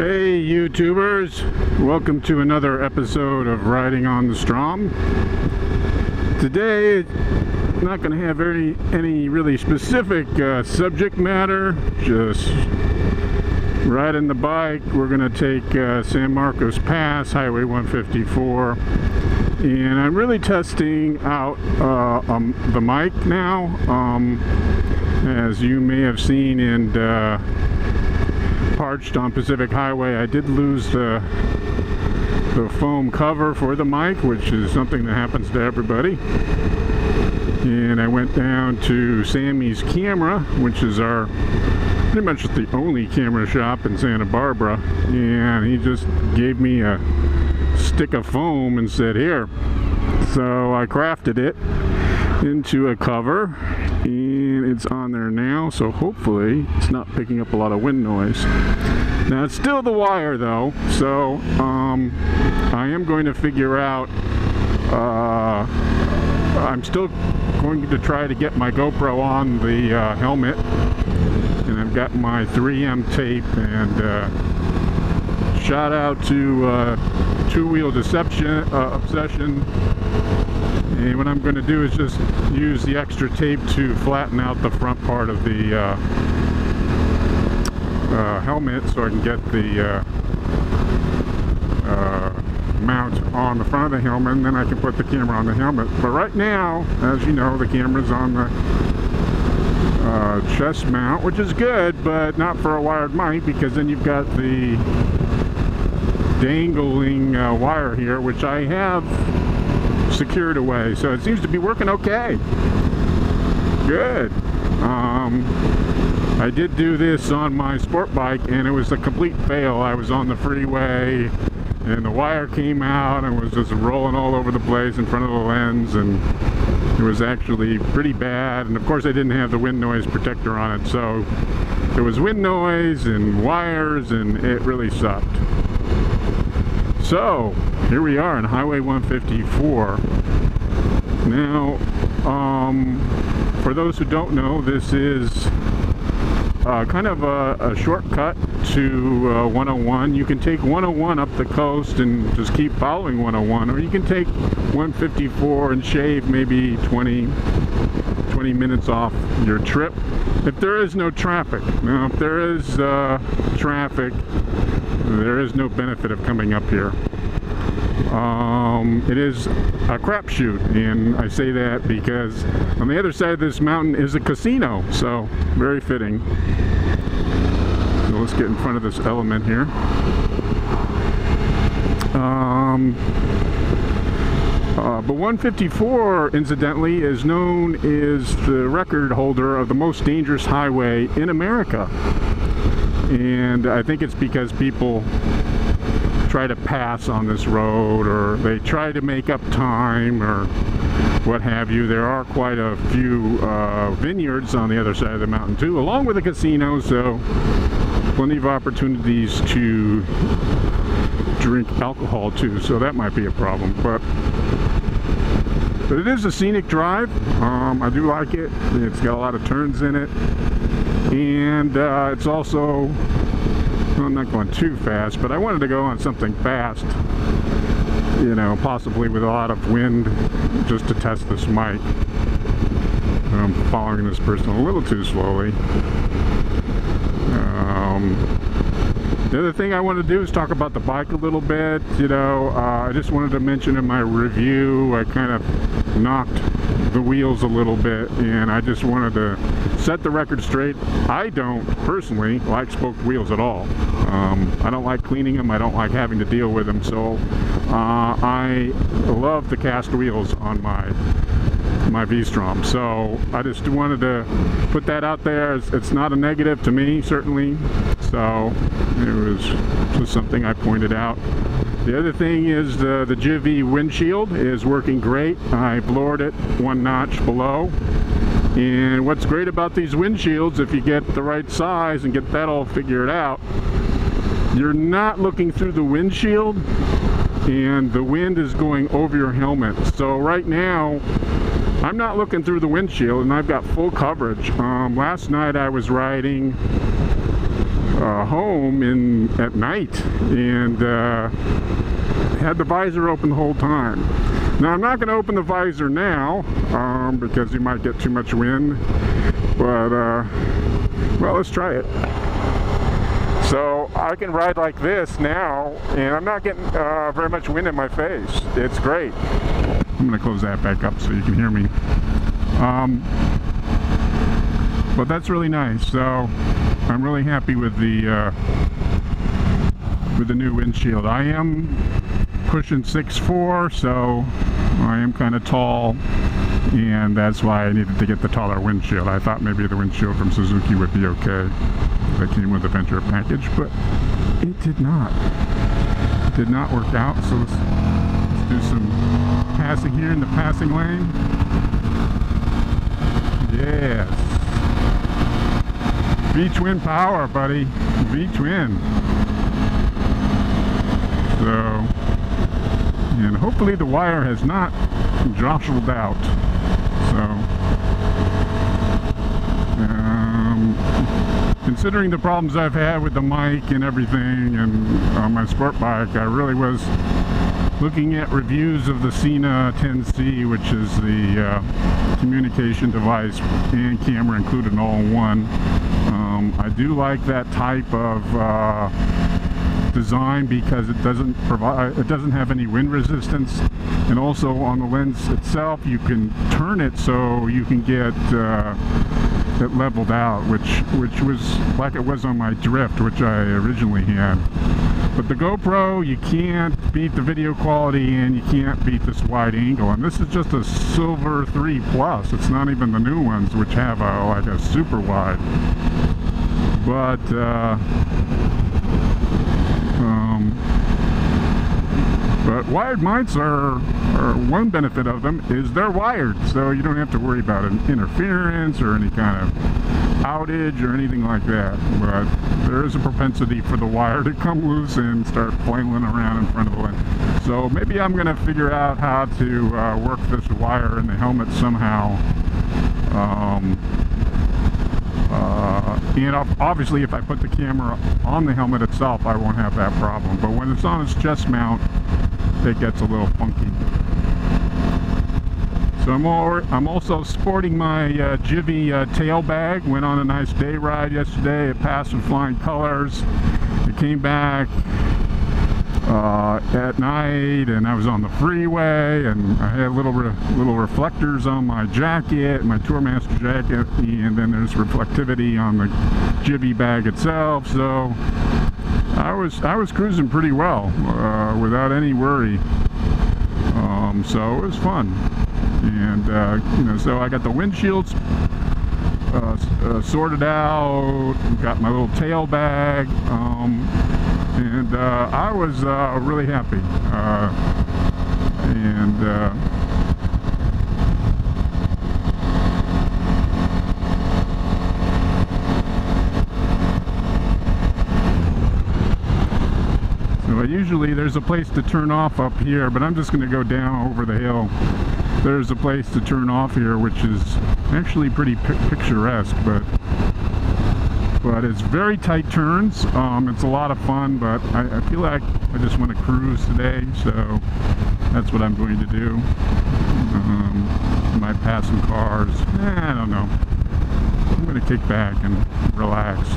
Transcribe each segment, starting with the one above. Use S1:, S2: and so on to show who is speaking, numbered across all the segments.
S1: Hey YouTubers, welcome to another episode of Riding on the Strom. Today, I'm not going to have any really specific subject matter, just riding the bike. We're going to take San Marcos Pass, Highway 154, and I'm really testing out the mic now. As you may have seen in Parched on Pacific Highway, I did lose the foam cover for the mic, which is something that happens to everybody. And I went down to Sammy's Camera, which is our pretty much the only camera shop in Santa Barbara, and he just gave me a stick of foam and said, here. So I crafted it into a cover, and it's on there now, so hopefully it's not picking up a lot of wind noise. Now it's still the wire though, so I am going to figure out, I'm still going to try to get my GoPro on the helmet, and I've got my 3M tape, and shout out to Two-Wheel Obsession. And what I'm going to do is just use the extra tape to flatten out the front part of the helmet, so I can get the mount on the front of the helmet, and then I can put the camera on the helmet. But right now, as you know, the camera's on the chest mount, which is good, but not for a wired mic, because then you've got the dangling wire here, which I have secured away, so it seems to be working okay. Good. I did do this on my sport bike, and it was a complete fail. I was on the freeway, and the wire came out and was just rolling all over the place in front of the lens, and it was actually pretty bad. And of course, I didn't have the wind noise protector on it, so there was wind noise and wires, and it really sucked. So here we are on Highway 154. Now, for those who don't know, this is kind of a shortcut to 101. You can take 101 up the coast and just keep following 101, or you can take 154 and shave maybe 20 minutes off your trip if there is no traffic. Now, if there is traffic, there is no benefit of coming up here. It is a crapshoot, and I say that because on the other side of this mountain is a casino, so very fitting. So let's get in front of this element here. But 154, incidentally, is known as the record holder of the most dangerous highway in America. And I think it's because people try to pass on this road, or they try to make up time, or what have you. There are quite a few vineyards on the other side of the mountain too, along with a casino, so plenty of opportunities to drink alcohol too, so that might be a problem. But it is a scenic drive. I do like it. It's got a lot of turns in it, and it's also, well, I'm not going too fast, but I wanted to go on something fast, you know, possibly with a lot of wind, just to test this mic. I'm following this person a little too slowly. The other thing I want to do is talk about the bike a little bit. You know, I just wanted to mention in my review, I kind of knocked the wheels a little bit, and I just wanted to set the record straight. I don't personally like spoked wheels at all. I don't like cleaning them. I don't like having to deal with them. So I love the cast wheels on my V-Strom. So I just wanted to put that out there. It's not a negative to me, certainly. So it was just something I pointed out. The other thing is the Suzuki windshield is working great. I've lowered it one notch below. And what's great about these windshields, if you get the right size and get that all figured out, you're not looking through the windshield, and the wind is going over your helmet. So right now, I'm not looking through the windshield, and I've got full coverage. Last night I was riding home at night, and had the visor open the whole time. Now I'm not going to open the visor now because you might get too much wind, but well, let's try it. So I can ride like this now, and I'm not getting very much wind in my face. It's great. I'm going to close that back up so you can hear me. But that's really nice. So I'm really happy with the new windshield. I am pushing 6'4", so I am kind of tall, and that's why I needed to get the taller windshield. I thought maybe the windshield from Suzuki would be okay. That came with the Venture package, but it did not. It did not work out, so let's do some passing here in the passing lane. Yes. V-twin power, buddy. V-twin. So, and hopefully the wire has not jostled out. So, considering the problems I've had with the mic and everything, and on my sport bike, I really was looking at reviews of the Sena 10C, which is the communication device and camera included all in one. I do like that type of design because it doesn't have any wind resistance, and also on the lens itself you can turn it so you can get it leveled out, which was like it was on my Drift, which I originally had. But the GoPro, you can't beat the video quality, and you can't beat this wide angle. And this is just a Silver 3 Plus. It's not even the new ones, which have like a super wide. But wired mics are one benefit of them is they're wired, so you don't have to worry about an interference or any kind of outage or anything like that. But there is a propensity for the wire to come loose and start flailing around in front of the lens. So maybe I'm going to figure out how to work this wire in the helmet somehow. And obviously if I put the camera on the helmet itself, I won't have that problem. But when it's on its chest mount, it gets a little funky. So I'm also sporting my Jivy tail bag. Went on a nice day ride yesterday. It passed with flying colors. It came back at night, and I was on the freeway, and I had little reflectors on my jacket, my Tourmaster jacket, and then there's reflectivity on the Jivy bag itself. So I was cruising pretty well without any worry. So it was fun, and you know, so I got the windshields sorted out, got my little tail bag, and I was really happy, usually there's a place to turn off up here, but I'm just going to go down over the hill. There's a place to turn off here, which is actually pretty picturesque, but it's very tight turns. It's a lot of fun, but I feel like I just want to cruise today, so that's what I'm going to do. Might pass some cars. I don't know. I'm going to kick back and relax.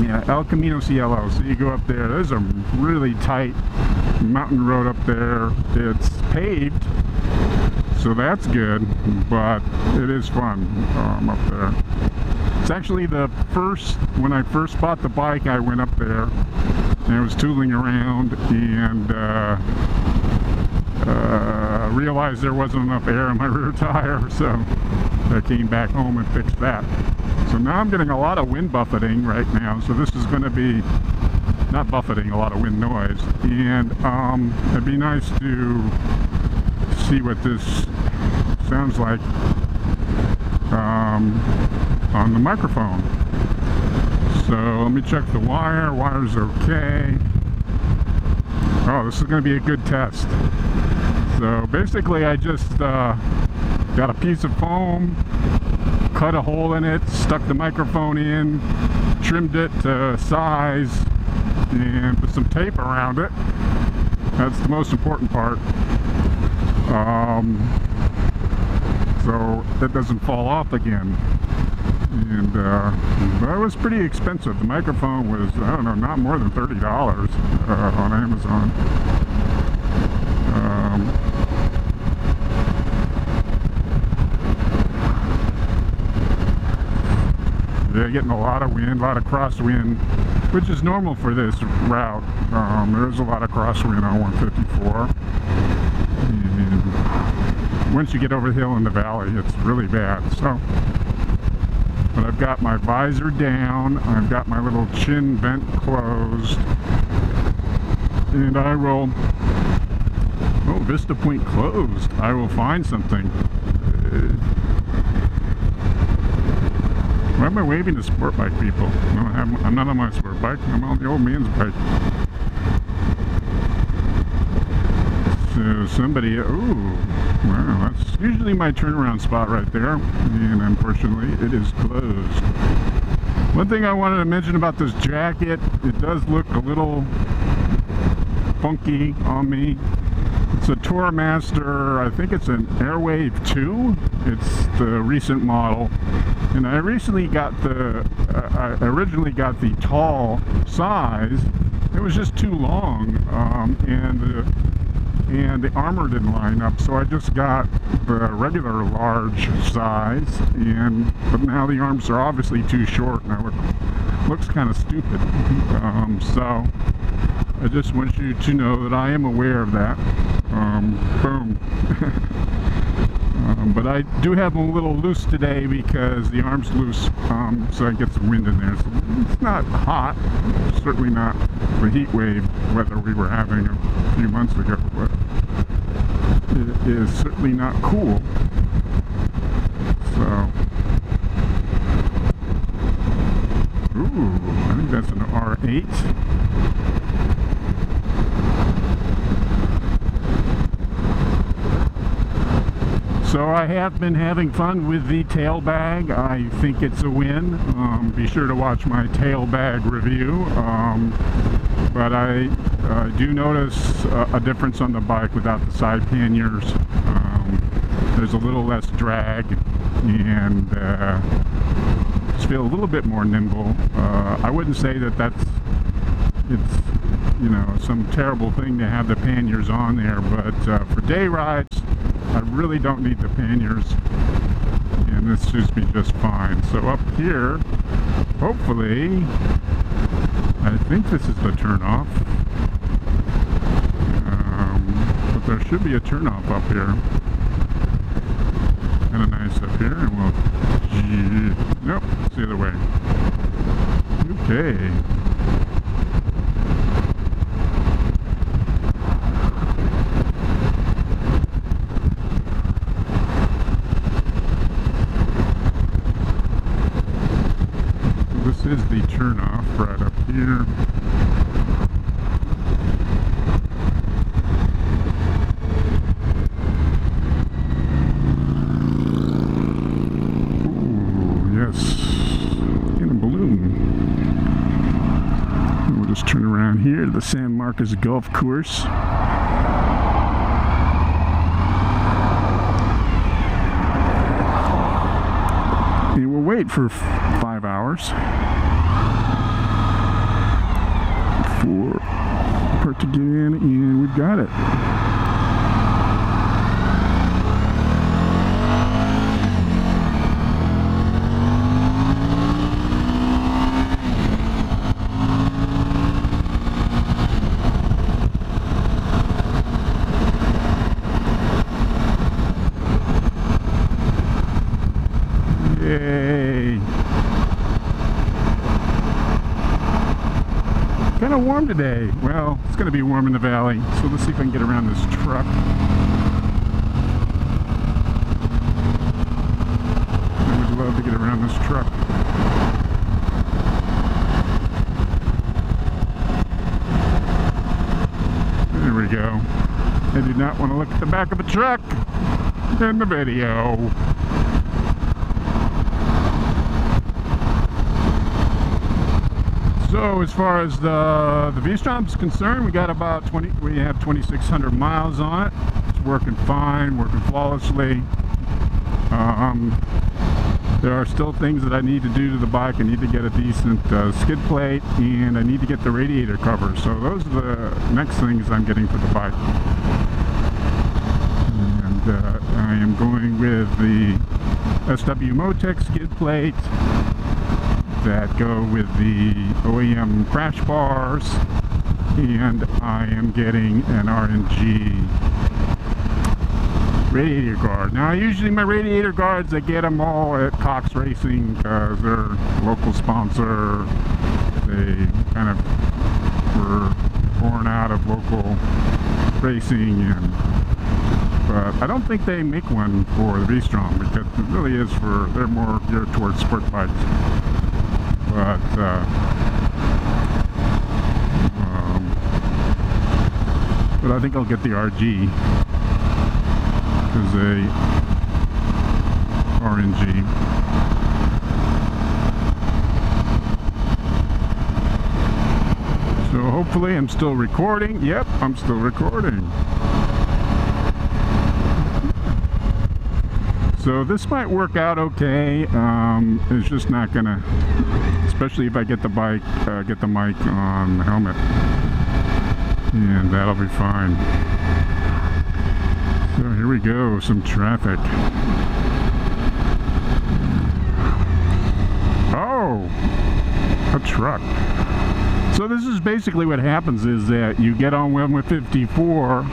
S1: Yeah, El Camino Cielo. So you go up there. There's a really tight mountain road up there. It's paved, so that's good, but it is fun up there. It's actually when I first bought the bike, I went up there and I was tooling around and realized there wasn't enough air in my rear tire, so I came back home and fixed that. So now I'm getting a lot of wind buffeting right now, so this is going to be, not buffeting, a lot of wind noise, and it'd be nice to see what this sounds like on the microphone. So let me check the wire. Wire's okay. Oh, this is going to be a good test. So basically I just got a piece of foam, cut a hole in it, stuck the microphone in, trimmed it to size and put some tape around it. That's the most important part. So it doesn't fall off again. And that was pretty expensive. The microphone was, I don't know, not more than $30 on Amazon. Yeah, getting a lot of wind, a lot of crosswind, which is normal for this route. There's a lot of crosswind on 154. And once you get over the hill in the valley, it's really bad. So, but I've got my visor down, I've got my little chin vent closed, and I will, oh, Vista Point closed. I will find something. Why am I waving to sport bike people? I'm not on my sport bike, I'm on the old man's bike. So somebody, ooh, wow, that's usually my turnaround spot right there, and unfortunately it is closed. One thing I wanted to mention about this jacket, it does look a little funky on me. It's a Tourmaster, I think it's an Airwave 2. It's the recent model. And I recently got I originally got the tall size. It was just too long, and the armor didn't line up, so I just got the regular large size, but now the arms are obviously too short, and looks kind of stupid. So I just want you to know that I am aware of that. Boom. But I do have them a little loose today because the arm's loose, so I get some wind in there. So it's not hot, certainly not the heat wave weather we were having a few months ago, but it is certainly not cool. So, ooh, I think that's an R8. So I have been having fun with the tail bag. I think it's a win. Be sure to watch my tail bag review. But I do notice a difference on the bike without the side panniers. There's a little less drag, and just feel a little bit more nimble. I wouldn't say that it's you know, some terrible thing to have the panniers on there, but for day rides, I really don't need the panniers, and this suits me just fine. So up here, hopefully, I think this is the turnoff, but there should be a turnoff up here. Kind of nice up here, and we'll, nope, it's the other way. Okay. This is the turnoff right up here. Ooh, yes. In a balloon. And we'll just turn around here to the San Marcos Golf Course. And we'll wait for 5 hours for the part to get in, and we've got it. Yay! Kind of warm today. Well, it's going to be warm in the valley, so let's see if I can get around this truck. I would love to get around this truck. There we go. I do not want to look at the back of a truck in the video. So as far as the V-Strom is concerned, we got about we have 2,600 miles on it. It's working fine, working flawlessly. There are still things that I need to do to the bike. I need to get a decent skid plate, and I need to get the radiator cover. So those are the next things I'm getting for the bike. And I am going with the SW Motec skid plate that go with the OEM crash bars, and I am getting an RNG radiator guard. Now usually my radiator guards, I get them all at Cox Racing because they're a local sponsor. They kind of were born out of local racing, but I don't think they make one for the V-Strom because it really is they're more geared towards sport bikes. But I think I'll get the RG because RNG. So hopefully I'm still recording. Yep, I'm still recording. So this might work out okay. It's just not gonna, especially if I get the mic on the helmet, and that'll be fine. So here we go, some traffic. Oh, a truck. So this is basically what happens is that you get on 154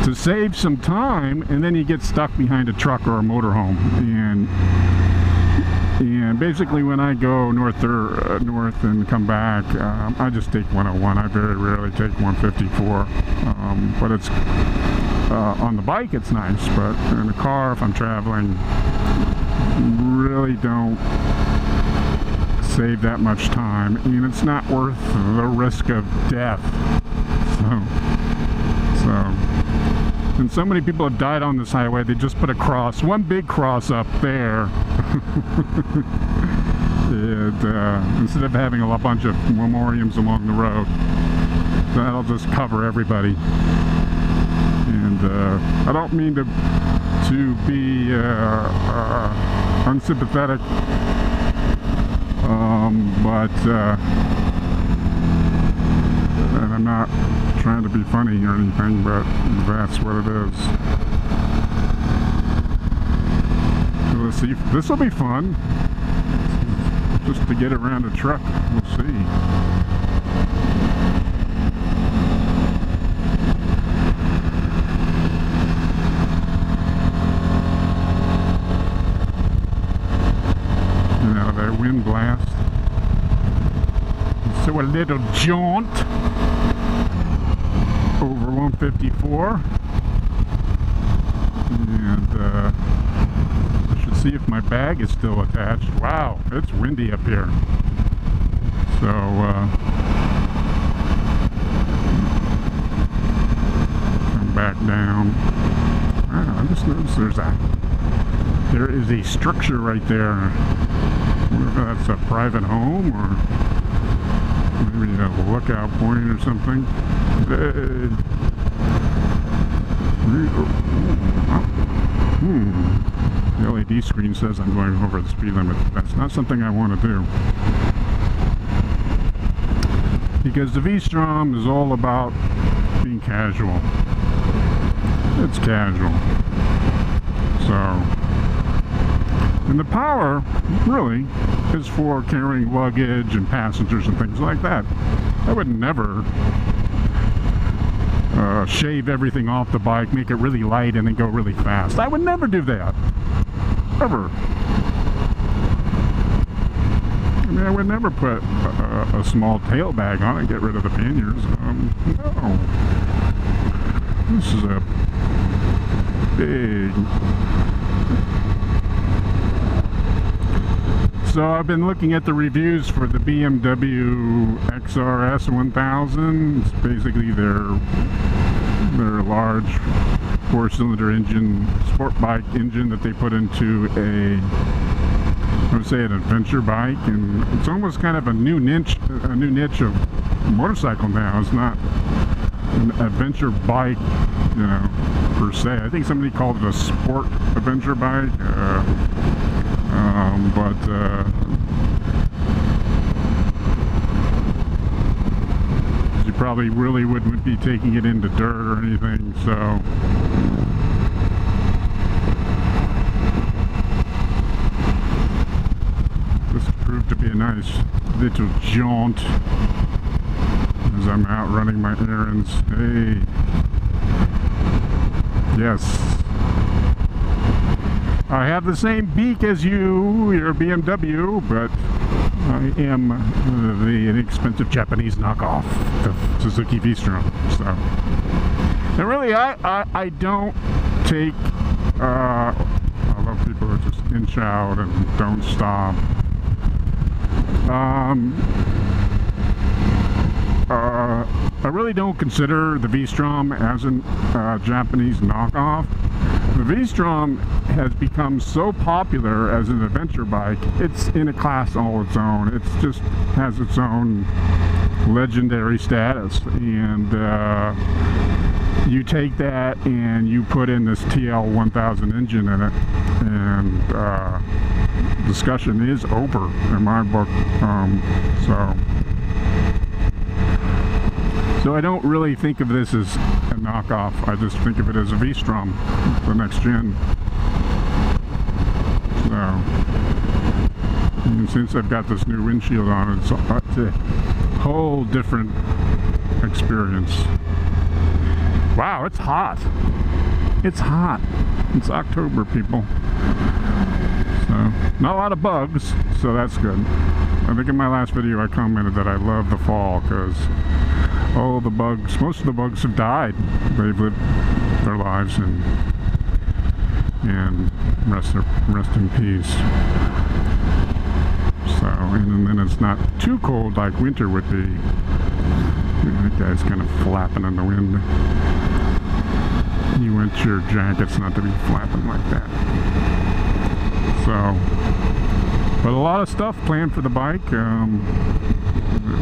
S1: to save some time, and then you get stuck behind a truck or a motorhome. And basically when I go north and come back, I just take 101. I very rarely take 154. But it's on the bike it's nice, but in the car, if I'm traveling, really don't save that much time, and it's not worth the risk of death. And so many people have died on this highway. They just put a cross, one big cross up there, and instead of having a bunch of memoriams along the road, that'll just cover everybody. And I don't mean to be unsympathetic, but and I'm not trying to be funny or anything, but that's what it is. So let's see. This will be fun. Just to get around a truck. We'll see. You know, that wind blast. So a little jaunt over 154, and I should see if my bag is still attached. Wow, it's windy up here. So come back down. Wow, I just noticed there is a structure right there. I wonder if that's a private home or maybe a lookout point or something. The LED screen says I'm going over the speed limit. That's not something I want to do, because the V-Strom is all about being casual. It's casual. So, and the power really is for carrying luggage and passengers and things like that. I would never shave everything off the bike, make it really light, and then go really fast. I would never do that. Ever. I mean, I would never put a small tail bag on it, get rid of the panniers. No. This is a big... So I've been looking at the reviews for the BMW XRS 1000. It's basically their large 4-cylinder engine, sport bike engine that they put into a I would say an adventure bike, and it's almost kind of a new niche of motorcycle now. It's not an adventure bike, you know, per se. I think somebody called it a sport adventure bike, you probably really wouldn't be taking it into dirt or anything, so. This proved to be a nice little jaunt as I'm out running my errands. Hey. Yes. I have the same beak as you, your BMW, but I am the inexpensive Japanese knockoff of Suzuki V-Strom. So, and really, I don't take. I love people who just inch out and don't stop. I really don't consider the V-Strom as a Japanese knockoff. The V-Strom has become so popular as an adventure bike, it's in a class all its own. It just has its own legendary status, and you take that and you put in this TL1000 engine in it, and discussion is over in my book. So I don't really think of this as a knockoff. I just think of it as a V-Strom, the next gen. So, and since I've got this new windshield on, it's a whole different experience. Wow, it's hot. It's hot. It's October, people. So, not a lot of bugs, so that's good. I think in my last video I commented that I love the fall because all the bugs, most of the bugs have died. They've lived their lives and rest in peace. So, and then it's not too cold like winter would be. That guy's kind of flapping in the wind. You want your jackets not to be flapping like that. So, but a lot of stuff planned for the bike. I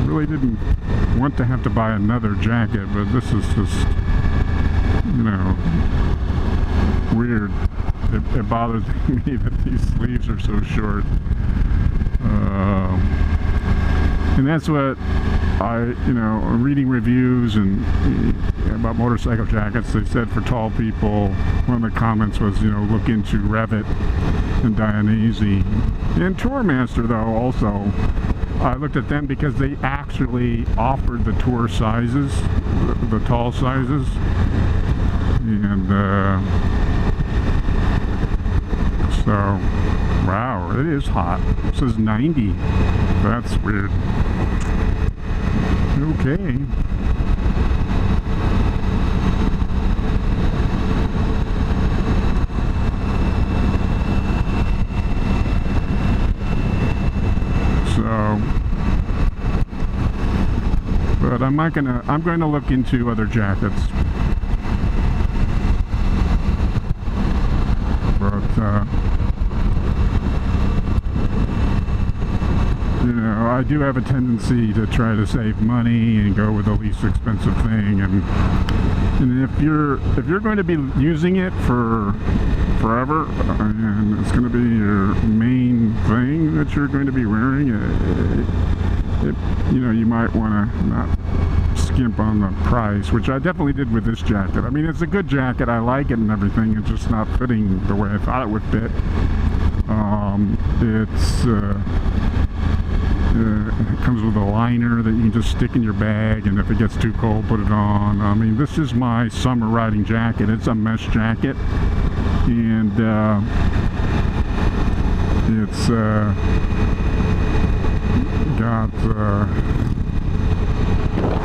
S1: really didn't want to have to buy another jacket, but this is just, you know, weird. It bothers me that these sleeves are so short. And that's what you know, reading reviews and about motorcycle jackets, they said for tall people, one of the comments was, you know, look into Revit and Dionysi. And Tourmaster, though, also, I looked at them because they actually offered the tour sizes, the tall sizes. And so, wow, it is hot. It says 90. That's weird. Okay. So, but I'm going to look into other jackets. But you know, I do have a tendency to try to save money and go with the least expensive thing, and if you're going to be using it for forever, and it's going to be your main thing that you're going to be wearing, you know, you might want to not skimp on the price, which I definitely did with this jacket. I mean, it's a good jacket, I like it and everything, it's just not fitting the way I thought it would fit. It comes with a liner that you can just stick in your bag, and if it gets too cold, put it on. I mean, this is my summer riding jacket. It's a mesh jacket, and it's got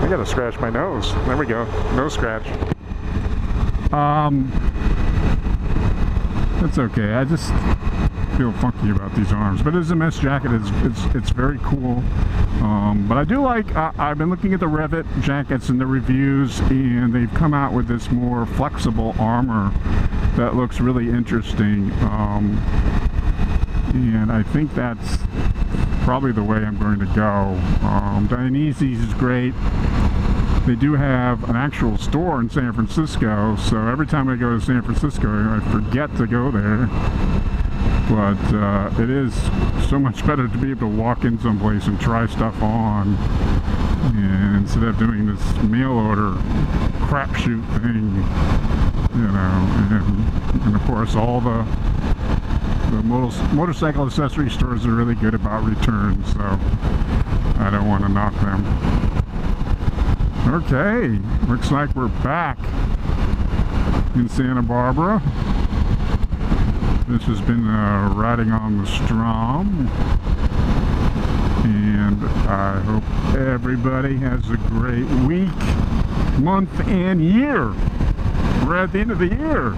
S1: I gotta scratch my nose. There we go, nose scratch. That's okay. I just feel funky about these arms, but as a mesh jacket, it's very cool. But I do like, I've been looking at the Revit jackets and the reviews, and they've come out with this more flexible armor that looks really interesting. and I think that's probably the way I'm going to go. Dionysi's is great. They do have an actual store in San Francisco, so every time I go to San Francisco I forget to go there. But it is so much better to be able to walk in someplace and try stuff on, and instead of doing this mail order crapshoot thing, you know. And of course all the motorcycle accessory stores are really good about returns, so I don't want to knock them. Okay, looks like we're back in Santa Barbara. This has been riding on the Strom, and I hope everybody has a great week, month, and year. We're at the end of the year.